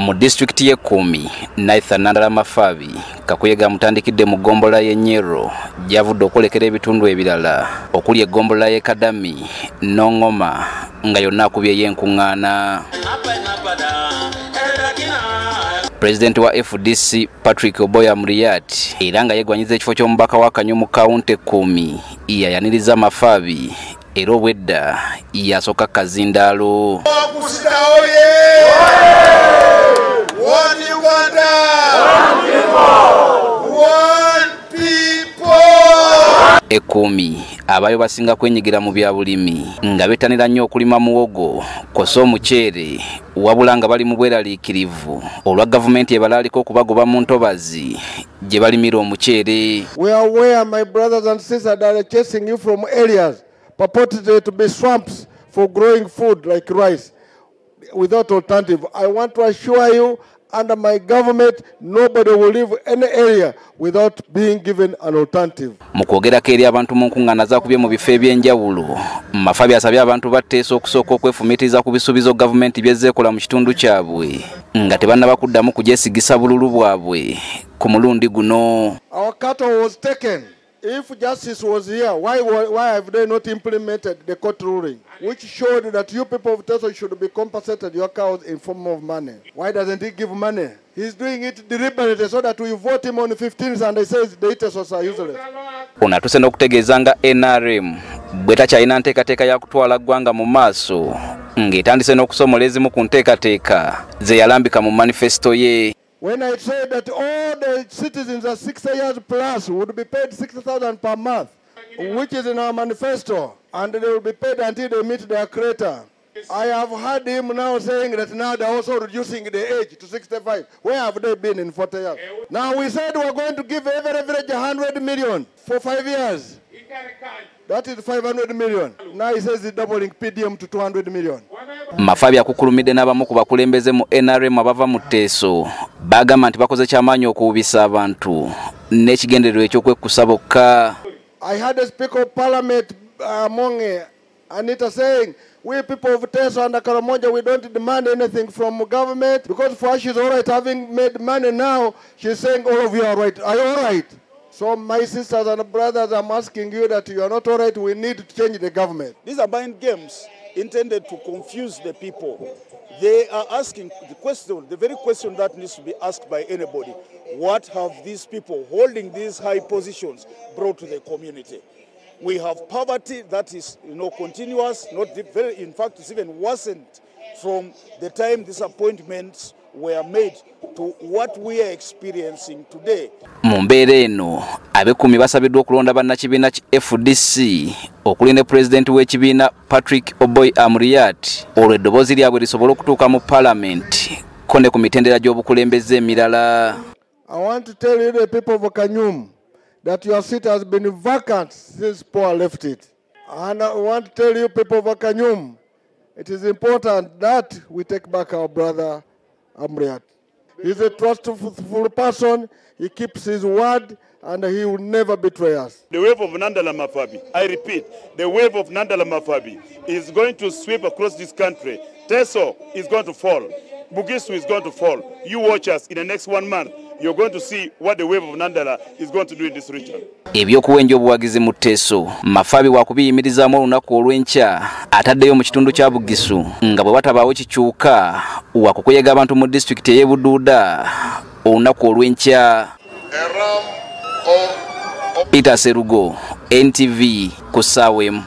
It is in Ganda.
Mu district ye 10 Nathan Nandala Mafabi kakuyega mutandikidde mu gombola ye Nyero javudde okolekera ebitundu ebirala okuli egombola ye Kadami Nongoma nga yonna akubye yenkuŋŋaana. President wa FDC Patrick Oboy Amuriat era nga yegwanyiza ekifo ky'omubaka wa Kanyumu County 10 yayaniriza Mafabi era obwedda yasoka kazindaalo. Ekumi abayo basinga kwenyigira mu bya bulimi nga betanira nnyo okulima muwogo kosa omuceere wabula nga bali mu bweraliikirivu olwa gavumenti ebalaliko okubagoba mu ntobazi gye balimira omuceere. We are aware, my brothers and sisters, that are chasing you from areas purported to be swamps for growing food like rice without alternative. I want to assure you, under my government, nobody will leave any area without being given an alternative. Mukwogerako eri abantu mu nkuŋŋaana zakubye mu bifo eby'enjawulo, Mafabi asabye abantu batteesa okusooka okwefumiitiriza ku bisuubizo gavumenti by'ezzeekola mu kitundu kyabwe nga tebannaba kuddamu kugyesigisa bululu bwabwe ku mulundi guno. Our cattle was taken. If justice was here, why have they not implemented the court ruling, which showed that you people of Teso should be compensated your cows in form of money? Why doesn't he give money? He's doing it deliberately so that we vote him on the 15th and he says the Tesos are useless. Onatuse n'okutegeeza nga NRM bwe takyalina nteekateeka ya kutwala ggwanga mu maaso ng'etandise n'okusomola ezimu ku nteekateeka ze yalambika mu manifesto ye. When I said that all the citizens are 60 years plus would be paid 60,000 per month, which is in our manifesto, and they will be paid until they meet their creator. I have heard him now saying that now they're also reducing the age to 65. Where have they been in 40 years? Now we said we're going to give every village 100 million for 5 years. That is 500 million. Now he says he's doubling PDM to 200 million. Mafabi akukulumidde n'abamu ku bakulembeze mu NRM abava mu Teso bagamba nti bakoze kyamaanyi okuwubisa abantu n'ekigendererwa eky'okwekkusa bokka. I had a speaker of parliament among Anita saying, we people of Teso and Karamoja, we don't demand anything from government because for her she's all right having made money now. She's saying all of you are right. Are you all right? So my sisters and brothers, I'm asking you that you are not all right. We need to change the government. These are mind games intended to confuse the people. They are asking the question, the very question that needs to be asked by anybody. What have these people holding these high positions brought to the community? We have poverty that is, continuous, in fact, it's even worsened from the time these appointments were made to what we are experiencing today. Mu mbeera eno abekumi basabiddwa okulonda bannakibiina ki FDC okuli ne President w'ekibiina Patrick Oboy Amuriat olwo eddoboozi lyabwe lisobole okutuuka mu Parliament ko ne ku mitendera gy'obukulembeze emirala. I want to tell you, the people of Kanyum, that your seat has been vacant since Paul left it. And I want to tell you, people of Kanyum, it is important that we take back our brother Amuriat. He's a trustful person, he keeps his word, and he will never betray us. The wave of Nandala Mafabi, I repeat, the wave of Nandala Mafabi is going to sweep across this country. Teso is going to fall. Bugisu is going to fall. You watch us in the next 1 month. You're going to see what the wave of Nandala is going to do in this region. Ebyokuwenja obuwagizi mu Teso, Mafabi wakubiyimirizaamu olunaku olw'enkya ataddeyo mu kitundu kya Bugisu nga bwe watabaawo kikyuka wakukuyega abantu mu district ey'e Buduuda olunaku olw'enkya. Peter Serugo, NTV ku ssaawa emu.